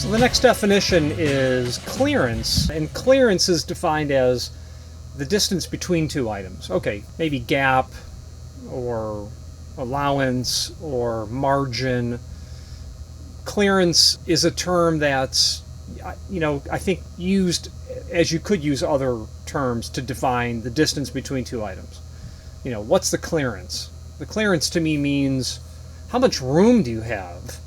So the next definition is clearance, and clearance is defined as the distance between two items. Okay, maybe gap or allowance or margin. Clearance is a term that's, I think used as you could use other terms to define the distance between two items. What's the clearance? The clearance to me means how much room do you have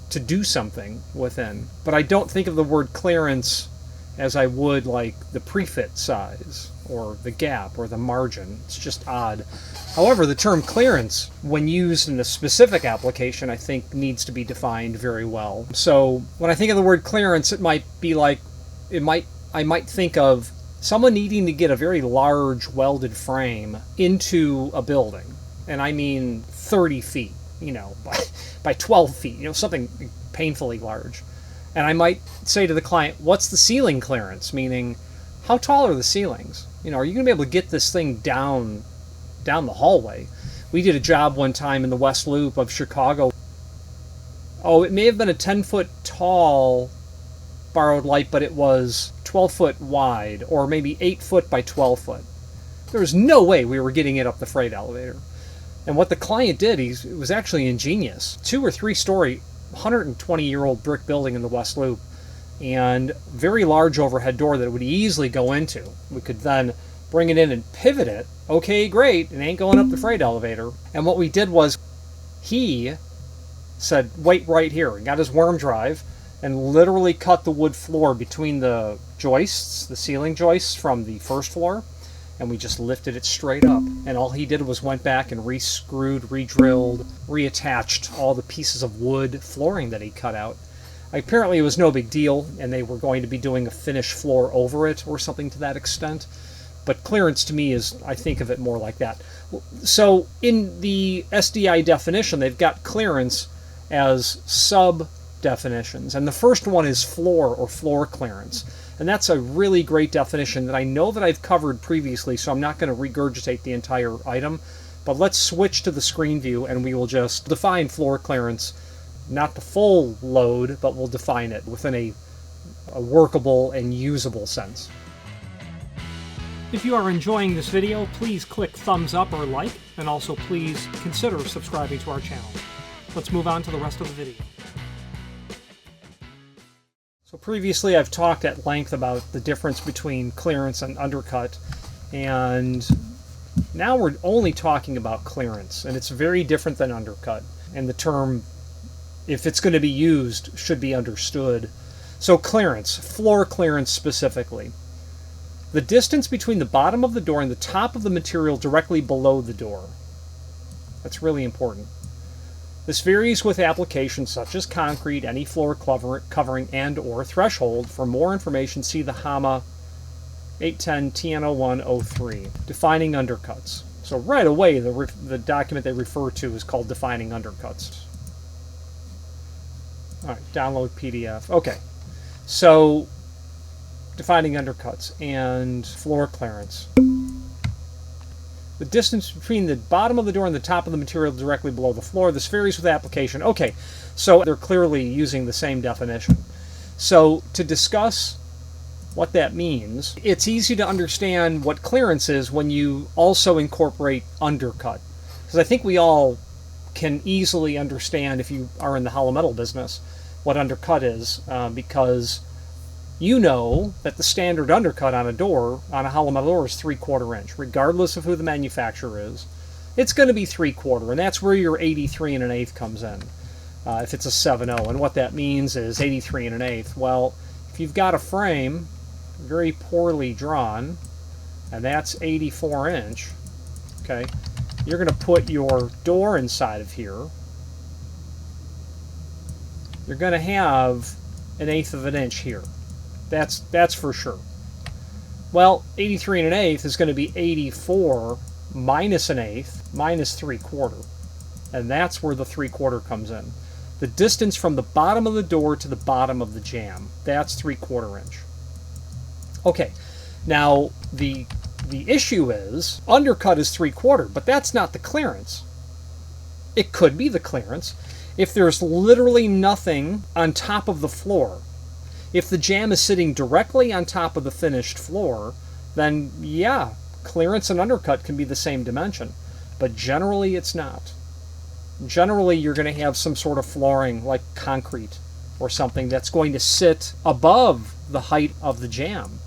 to do something within. But I don't think of the word clearance as I would like the prefit size or the gap or the margin. It's just odd. However, the term clearance, when used in a specific application, I think needs to be defined very well. So when I think of the word clearance, it might be like, I might think of someone needing to get a very large welded frame into a building. And I mean 30 feet, by 12 feet, something painfully large. And I might say to the client, what's the ceiling clearance? Meaning, how tall are the ceilings? Are you going to be able to get this thing down the hallway? We did a job one time in the West Loop of Chicago. Oh, it may have been a 10-foot tall borrowed light, but it was 12 foot wide, or maybe 8 foot by 12 foot. There was no way we were getting it up the freight elevator. And what the client did, it was actually ingenious. 2 or 3 story, 120-year-old brick building in the West Loop, and very large overhead door that it would easily go into. We could then bring it in and pivot it. Okay, great, it ain't going up the freight elevator. And what we did was, he said, wait right here, and got his worm drive, and literally cut the wood floor between the joists, the ceiling joists from the first floor, and we just lifted it straight up. And all he did was went back and re-screwed, re-drilled, reattached all the pieces of wood flooring that he cut out. Apparently it was no big deal, and they were going to be doing a finished floor over it or something to that extent. But clearance to me is, I think of it more like that. So in the SDI definition, they've got clearance as sub-definitions. And the first one is floor or floor clearance. And that's a really great definition that I know that I've covered previously, so I'm not going to regurgitate the entire item. But let's switch to the screen view and we will just define floor clearance, not the full load, but we'll define it within a workable and usable sense. If you are enjoying this video, please click thumbs up or like, and also please consider subscribing to our channel. Let's move on to the rest of the video. So previously I've talked at length about the difference between clearance and undercut, and now we're only talking about clearance, and it's very different than undercut, and the term, if it's going to be used, should be understood. So clearance, floor clearance specifically. The distance between the bottom of the door and the top of the material directly below the door. That's really important. This varies with applications such as concrete, any floor covering, and or threshold. For more information, see the HAMA 810 TN0103, defining undercuts. So right away, the document they refer to is called defining undercuts. All right, download PDF. Okay, so defining undercuts and floor clearance. The distance between the bottom of the door and the top of the material directly below the floor. This varies with application. Okay, so they're clearly using the same definition. So to discuss what that means, it's easy to understand what clearance is when you also incorporate undercut. Because I think we all can easily understand, if you are in the hollow metal business, what undercut is, because you know that the standard undercut on a door, on a hollow metal door, is 3/4 inch. Regardless of who the manufacturer is, it's going to be 3/4, and that's where your 83 1/8 comes in, if it's a 7/0. And what that means is 83 1/8. Well, if you've got a frame very poorly drawn, and that's 84 inch, okay, you're going to put your door inside of here. You're going to have 1/8 of an inch here. That's for sure. Well, 83 1/8 is going to be 84 minus 1/8 minus 3/4. And that's where the 3/4 comes in. The distance from the bottom of the door to the bottom of the jamb. That's 3/4 inch. Okay, now the issue is, undercut is 3/4, but that's not the clearance. It could be the clearance if there's literally nothing on top of the floor. If the jamb is sitting directly on top of the finished floor, then yeah, clearance and undercut can be the same dimension. But generally it's not. Generally you're going to have some sort of flooring like concrete or something that's going to sit above the height of the jamb,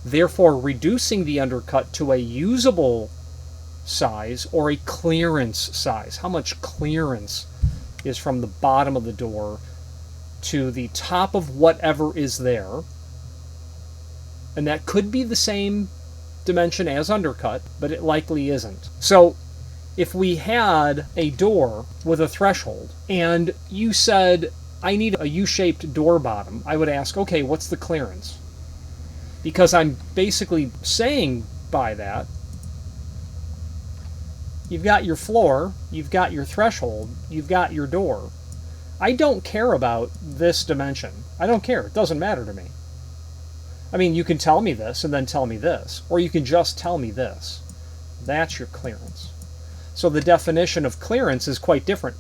therefore reducing the undercut to a usable size or a clearance size. How much clearance is from the bottom of the door to the top of whatever is there, and that could be the same dimension as undercut, but it likely isn't. So if we had a door with a threshold and you said, I need a U-shaped door bottom, I would ask, okay, what's the clearance? Because I'm basically saying by that, you've got your floor, you've got your threshold, you've got your door. I don't care about this dimension. I don't care. It doesn't matter to me. I mean, you can tell me this and then tell me this, or you can just tell me this. That's your clearance. So the definition of clearance is quite different.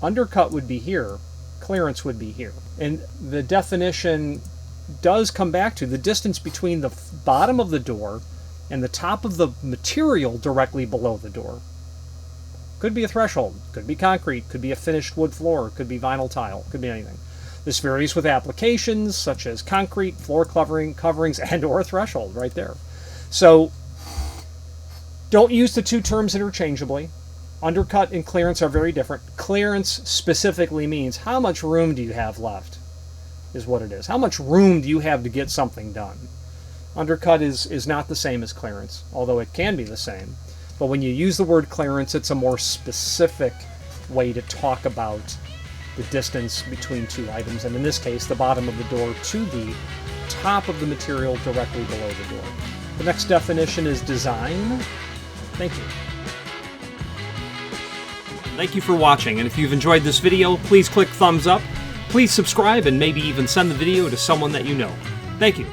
Undercut would be here, clearance would be here. And the definition does come back to the distance between the bottom of the door and the top of the material directly below the door. Could be a threshold, could be concrete, could be a finished wood floor, could be vinyl tile, could be anything. This varies with applications such as concrete, floor coverings, and or threshold right there. So don't use the two terms interchangeably. Undercut and clearance are very different. Clearance specifically means how much room do you have left, is what it is. How much room do you have to get something done? Undercut is not the same as clearance, although it can be the same. But when you use the word clearance, it's a more specific way to talk about the distance between two items, and in this case, the bottom of the door to the top of the material directly below the door. The next definition is design. Thank you. Thank you for watching, and if you've enjoyed this video, please click thumbs up, please subscribe, and maybe even send the video to someone that you know. Thank you.